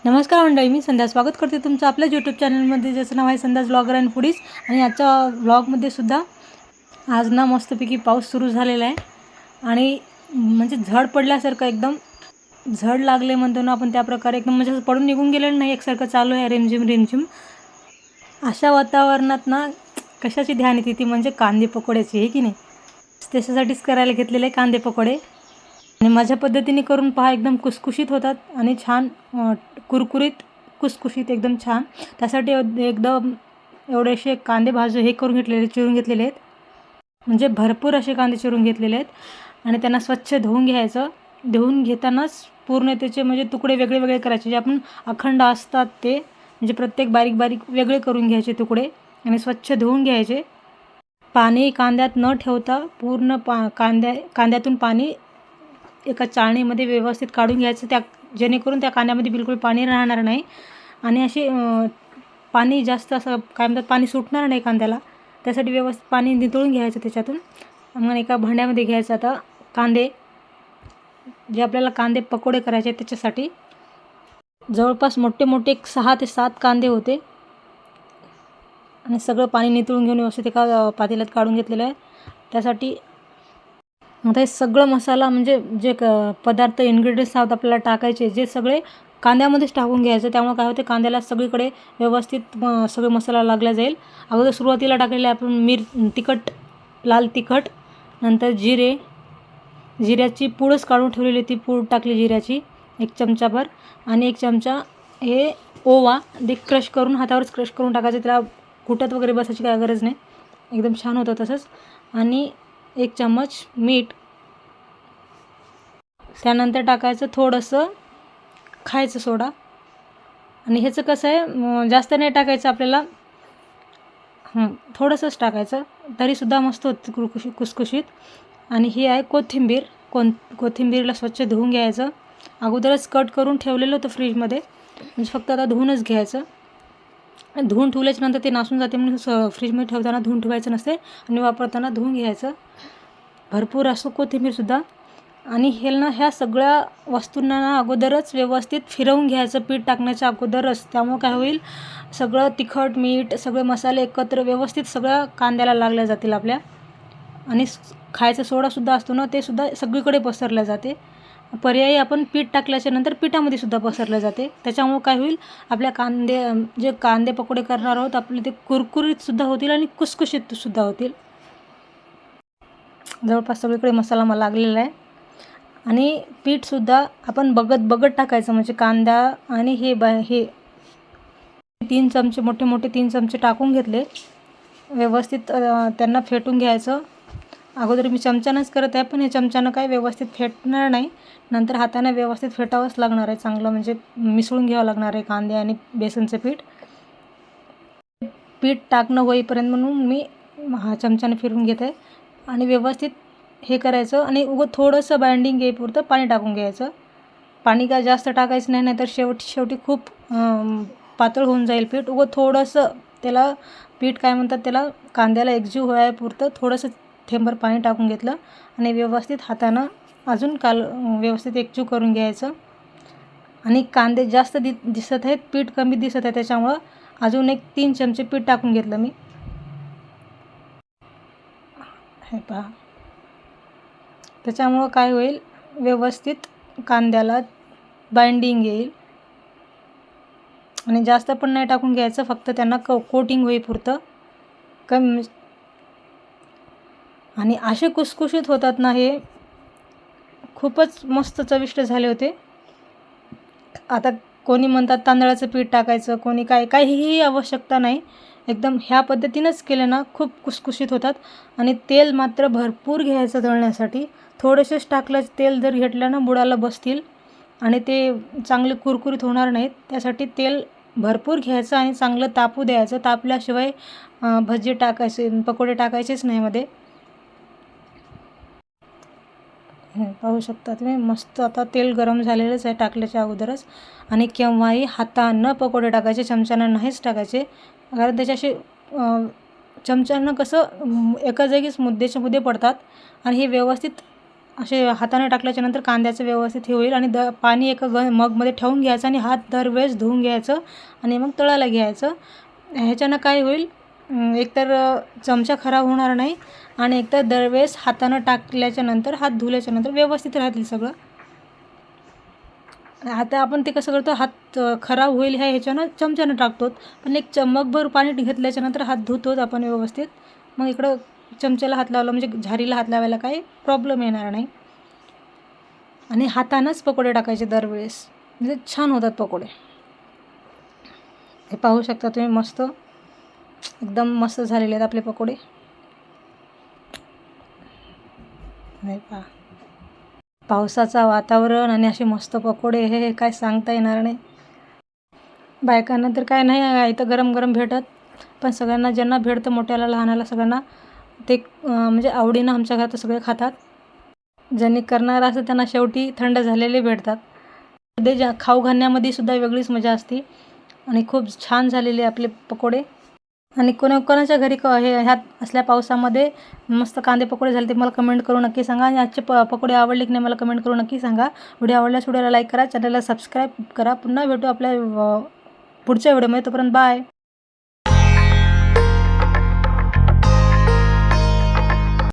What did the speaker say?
नमस्कार मंडळी, मी संध्या स्वागत करते तुमचं आपल्या यूट्यूब चॅनलमध्ये, ज्याचं नाव आहे संध्याज ब्लॉगर अँड फूडीज. आणि आजच्या ब्लॉगमध्ये सुद्धा आज ना मस्तपैकी पाऊस सुरू झालेला आहे आणि म्हणजे झड पडल्यासारखं, एकदम झड लागले म्हणतो ना आपण, त्या प्रकारे एकदम म्हणजे पडून निघून गेलेलं नाही, एकसारखं चालू आहे रिमझिम रिमझिम. अशा वातावरणात ना कशाची ध्यान येते ती म्हणजे कांदे पकोड्याची, आहे की नाही. त्याच्यासाठीच करायला घेतलेले कांदे पकोडे आणि माझ्या पद्धतीने करून पहा, एकदम कुसकुशीत होतात आणि छान कुरकुरीत कुसकुशीत एकदम छान. त्यासाठी एकदम एवढेसे कांदे हे करून घेतलेले, चिरून घेतलेले आहेत, म्हणजे भरपूर असे कांदे चिरून घेतलेले आहेत. आणि त्यांना स्वच्छ धुवून घ्यायचं. धुवून घेतानाच पूर्ण त्याचे म्हणजे तुकडे वेगळे वेगळे करायचे, जे आपण अखंड असतात ते, म्हणजे प्रत्येक बारीक बारीक वेगळे करून घ्यायचे तुकडे आणि स्वच्छ धुवून घ्यायचे. पाणी कांद्यात न ठेवता पूर्ण कांद्यातून पाणी एका चाळणीमध्ये व्यवस्थित काढून घ्यायचं, जेणेकरून त्या कांद्यामध्ये बिलकुल पाणी राहणार नाही आणि असे पाणी जास्त असं काय म्हणतात, पाणी सुटणार नाही कांद्याला. त्यासाठी व्यवस्थित पाणी नितळून घ्यायचं त्याच्यातून. मग एका भांड्यामध्ये घ्यायचं आता कांदे, जे आपल्याला कांदे पकोडे करायचे आहेत त्याच्यासाठी. जवळपास मोठे मोठे 6 ते 7 कांदे होते आणि सगळं पाणी नितळून घेऊन व्यवस्थित एका पातेल्यात काढून घेतलेलं आहे. त्यासाठी आता हे सगळं मसाला, म्हणजे जे पदार्थ इन्ग्रेडियंट्स आहेत आपल्याला टाकायचे, जे सगळे कांद्यामध्येच टाकून घ्यायचं. त्यामुळे काय होते, कांद्याला सगळीकडे व्यवस्थित सगळे मसाला लागला जाईल. अगोदर सुरुवातीला टाकलेले आपण तिखट, लाल तिखट, नंतर जिऱ्याची पूडच काढून ठेवलेली, ती पूड टाकली जिऱ्याची 1 चमचाभर. आणि 1 चमचा हे ओवा, ते क्रश करून, हातावरच क्रश करून टाकायचं. त्याला कुटत वगैरे बसायची काय गरज नाही, एकदम छान होतं तसंच. आणि 1 चम्मच मीठ. त्यानंतर टाकायचं थोडंसं खायचं सोडा. आणि ह्याचं कसं आहे, जास्त नाही टाकायचं आपल्याला, थोडंसंच टाकायचं, तरीसुद्धा मस्त होतं कुसकुशीत. आणि ही आहे कोथिंबीर. कोथिंबीरला स्वच्छ धुवून घ्यायचं. अगोदरच कट करून ठेवलेलं होतं फ्रीजमध्ये, म्हणजे फक्त आता धुवूनच घ्यायचं. धुवून ठेवल्याच्या नंतर ते नासून जाते, म्हणून फ्रीजमध्ये ठेवताना धुवून ठेवायचं नसते आणि वापरताना धुवून घ्यायचं. भरपूर असं कोथिंबीरसुद्धा. आणि ह्या सगळ्या वस्तूंना ना अगोदरच व्यवस्थित फिरवून घ्यायचं, पीठ टाकण्याच्या अगोदरच. त्यामुळे काय होईल, सगळं तिखट, मीठ, सगळे मसाले एकत्र व्यवस्थित सगळ्या कांद्याला लागल्या जातील आपल्या. आणि खायचा सोडासुद्धा असतो ना, ते सुद्धा सगळीकडे पसरल्या जाते. पर्यायी आपण पीठ टाकल्याच्या नंतर पिठामध्ये सुद्धा पसरलं जाते. त्याच्यामुळं काय होईल, आपल्या जे कांदे पकोडे करणार आहोत आपले, ते कुरकुरीतसुद्धा होतील आणि कुसकुशीतसुद्धा होतील. जवळपास सगळीकडे मसाला मला लागलेला आहे. आणि पीठसुद्धा आपण बघत टाकायचं, म्हणजे कांदा आणि हे 3 चमचे, मोठे मोठे 3 चमचे टाकून घेतले. व्यवस्थित त्यांना फेटून घ्यायचं. अगोदर मी चमच्यानंच करत आहे, पण हे चमच्यानं काय व्यवस्थित फेटणार नाही, नंतर हाताने व्यवस्थित फेटावंच लागणार आहे चांगलं, म्हणजे मिसळून घ्यावं लागणार आहे कांदे आणि बेसनचं पीठ टाकणं होईपर्यंत, म्हणून मी चमच्याने फिरून घेत आहे. आणि व्यवस्थित हे करायचं. आणि थोडंसं बाइंडिंग येईपुरतं पाणी टाकून घ्यायचं. पाणी काय जास्त टाकायचं नाही, नाहीतर शेवटी खूप पातळ होऊन जाईल पीठ. थोडंसं त्याला पीठ काय म्हणतात, त्याला कांद्याला एकजीव व्हायपुरतं थोडंसं थेंबर पाणी टाकून घेतलं आणि व्यवस्थित हातानं अजून व्यवस्थित एकजीव करून घ्यायचं. आणि कांदे जास्त दिसत आहेत, पीठ कमी दिसत आहे, त्याच्यामुळं अजून 3 चमचे पीठ टाकून घेतलं मी. हे पहा, त्याच्यामुळं काय होईल, व्यवस्थित कांद्याला बाइंडिंग येईल. आणि जास्त पण नाही टाकून घ्यायचं, फक्त त्यांना कोटिंग होईपुरतं कमी. आणि असे कुसकुशीत होतात ना, हे खूपच मस्त चविष्ट झाले होते. आता कोणी म्हणतात तांदळाचं पीठ टाकायचं, कोणी काहीही आवश्यकता नाही. एकदम ह्या पद्धतीनंच केलं ना खूप कुसकुशीत होतात. आणि तेल मात्र भरपूर घ्यायचं तळण्यासाठी. थोडेसेच टाकलं तेल, जर घेतलं ना बुडाला बसतील आणि ते चांगले कुरकुरीत होणार नाहीत. त्यासाठी तेल भरपूर घ्यायचं आणि चांगलं तापू द्यायचं. तापल्याशिवाय भजी टाकायचे, पकोडे टाकायचेच नाही मध्ये. पाहू शकता तुम्ही, मस्त आता तेल गरम झालेलंच आहे टाकल्याच्या अगोदरच. आणि केव्हाही हातानं पकोडे टाकायचे, चमच्यानं नाहीच टाकायचे, कारण त्याच्याशी चमच्यानं कसं एका जागीच मुद्दे पडतात. आणि हे व्यवस्थित असे हाताने टाकल्याच्यानंतर कांद्याचं व्यवस्थित हे होईल. आणि पाणी एका मगमध्ये ठेवून घ्यायचं आणि हात दरवेळेस धुवून घ्यायचं आणि मग तळायला घ्यायचं. ह्याच्यानं काय होईल, एकतर चमचा खराब होणार नाही आणि एकतर दरवेळेस हातानं टाकल्याच्यानंतर हात धुल्याच्यानंतर व्यवस्थित राहतील सगळं. आता आपण ते कसं करतो, हात खराब होईल ह्याच्यानं चमच्यानं टाकतो, पण एक मगभर पाणी घेतल्याच्यानंतर हात धुतोच आपण व्यवस्थित. मग इकडं चमच्याला हात लावला म्हणजे झारीला हात लावायला काही प्रॉब्लेम येणार नाही. आणि हातानंच पकोडे टाकायचे दरवेळेस, म्हणजे छान होतात पकोडे. हे पाहू शकता तुम्ही, मस्त एकदम मस्त झालेले आहेत आपले पकोडे. नाही पहा, पावसाचं वातावरण आणि असे मस्त पकोडे, हे काय सांगता येणार नाही. बायकांना तर काय नाही इथं गरम गरम भेटत, पण सगळ्यांना ज्यांना भेटतं, मोठ्याला लहानाला सगळ्यांना ते म्हणजे आवडीनं आमच्या घरात सगळे खातात. ज्यांनी करणार असं त्यांना शेवटी थंड झालेले भेटतात. ते खाऊ घालण्यामध्ये सुद्धा वेगळीच मजा असते. आणि खूप छान झालेले आपले पकोडे. आणि कोणाच्या घरी ह्यात असल्या पावसामध्ये मस्त कांदे पकोडे झाले ते मला कमेंट करून नक्की सांगा. आणि आजचे पकोडे आवडले की नाही मला कमेंट करून नक्की सांगा. व्हिडिओ आवडल्यास व्हिडिओला लाईक करा, चॅनलला सबस्क्राईब करा. पुन्हा भेटू आपल्या पुढच्या व्हिडिओमध्ये. तोपर्यंत बाय.